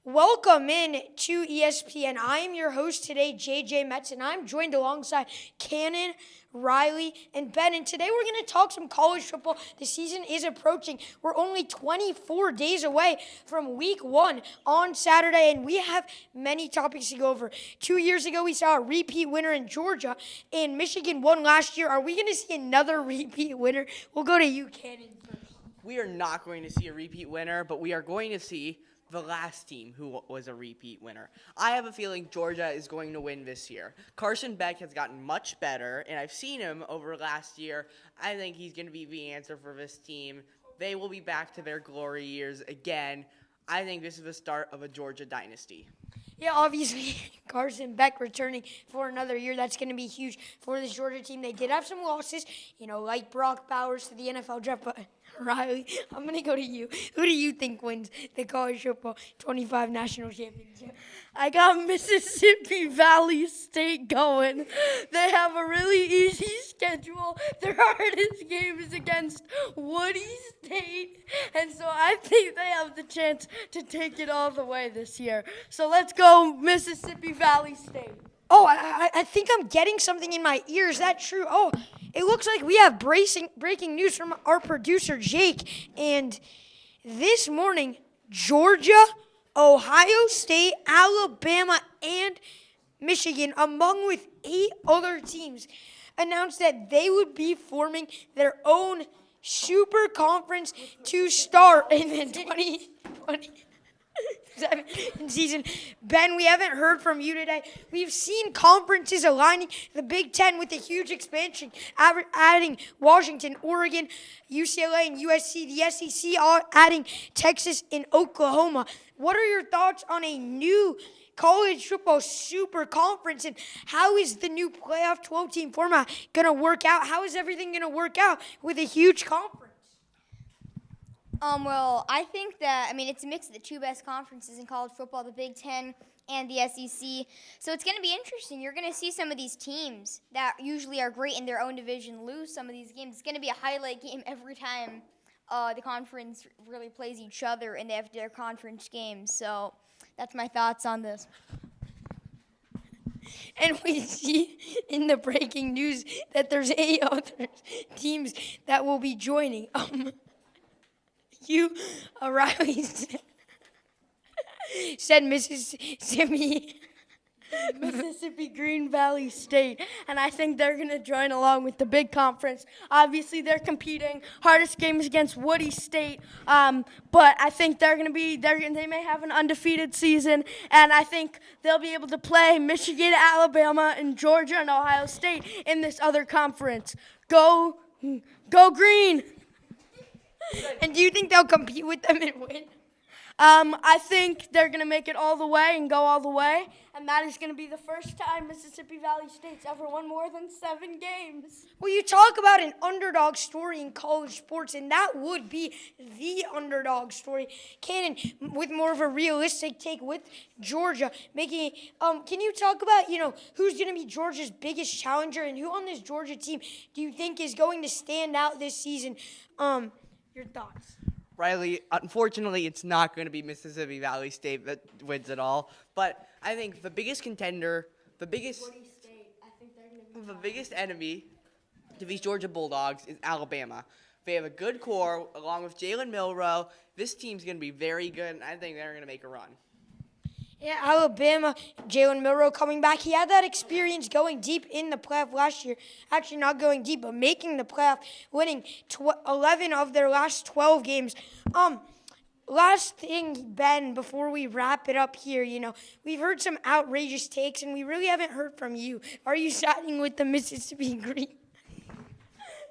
Welcome in to ESPN. I am your host today, JJ Metz, and I'm joined alongside Cannon, Riley, and Ben. And today we're going to talk some college football. The season is approaching. We're only 24 days away from week 1 on Saturday, and we have many topics to go over. 2 years ago, we saw a repeat winner in Georgia, and Michigan won last year. Are we going to see another repeat winner? We'll go to you, Cannon, first. We are not going to see a repeat winner, but we are going to see the last team who was a repeat winner. I have a feeling Georgia is going to win this year. Carson Beck has gotten much better, and I've seen him over last year. I think he's going to be the answer for this team. They will be back to their glory years again. I think this is the start of a Georgia dynasty. Yeah, obviously, Carson Beck returning for another year. That's going to be huge for this Georgia team. They did have some losses, like Brock Bowers to the NFL draft. But, Riley, I'm going to go to you. Who do you think wins the college football 25 national championship? I got Mississippi Valley State going. They have a really easy schedule. Their hardest game is against Woody State. And so I think they have the chance to take it all the way this year. So let's go Mississippi Valley State. Oh, I think I'm getting something in my ear. Is that true? Oh, it looks like we have breaking news from our producer, Jake. And this morning, Georgia, Ohio State, Alabama, and Michigan, among with 8 other teams, announced that they would be forming their own super conference to start in the 2020 season. Ben, we haven't heard from you today. We've seen conferences aligning the Big Ten with a huge expansion, adding Washington, Oregon, UCLA, and USC. The SEC adding Texas and Oklahoma. What are your thoughts on a new college football super conference, and how is the new playoff 12-team format going to work out? How is everything going to work out with a huge conference? Well, I think that, it's a mix of the 2 best conferences in college football, the Big Ten and the SEC. So it's going to be interesting. You're going to see some of these teams that usually are great in their own division lose some of these games. It's going to be a highlight game every time the conference really plays each other and they have their conference games. So that's my thoughts on this. And we see in the breaking news that there's 8 other teams that will be joining. Riley said Mississippi Green Valley State, and I think they're going to join along with the big conference. Obviously, they're competing. Hardest game is against Woody State, but I think they may have an undefeated season, and I think they'll be able to play Michigan, Alabama, and Georgia and Ohio State in this other conference. Go Green! And do you think they'll compete with them and win? I think they're going to make it all the way and go all the way, and that is going to be the first time Mississippi Valley State's ever won more than 7 games. Well, you talk about an underdog story in college sports, and that would be the underdog story. Cannon, with more of a realistic take with Georgia, making can you talk about, who's going to be Georgia's biggest challenger, and who on this Georgia team do you think is going to stand out this season? Your thoughts? Riley, unfortunately, it's not going to be Mississippi Valley State that wins it all. But I think the biggest contender, the biggest enemy to these Georgia Bulldogs is Alabama. They have a good core, along with Jalen Milroe. This team's going to be very good, and I think they're going to make a run. Yeah, Alabama, Jalen Milroe coming back. He had that experience going deep in the playoff last year. Actually, not going deep, but making the playoff, winning 11 of their last 12 games. Last thing, Ben, before we wrap it up here, we've heard some outrageous takes, and we really haven't heard from you. Are you siding with the Mississippi Green?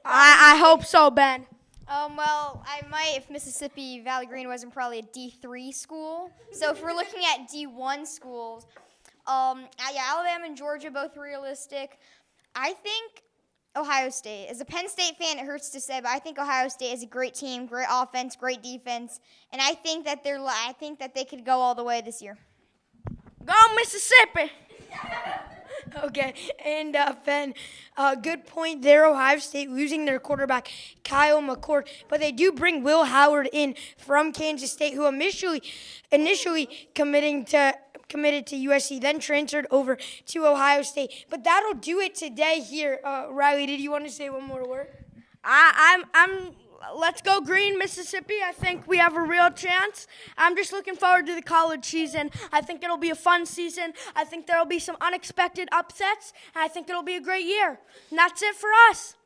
I hope so, Ben. Well, I might if Mississippi Valley Green wasn't probably a D3 school. So if we're looking at D1 schools, Alabama and Georgia, both realistic. I think Ohio State. As a Penn State fan, it hurts to say, but I think Ohio State is a great team, great offense, great defense, and I think that they could go all the way this year. Go Mississippi! Okay, and Ben, good point there. Ohio State losing their quarterback, Kyle McCord, but they do bring Will Howard in from Kansas State, who initially committed to USC, then transferred over to Ohio State. But that'll do it today here. Riley, did you want to say one more word? Let's go green, Mississippi. I think we have a real chance. I'm just looking forward to the college season. I think it'll be a fun season. I think there'll be some unexpected upsets, and I think it'll be a great year. And that's it for us.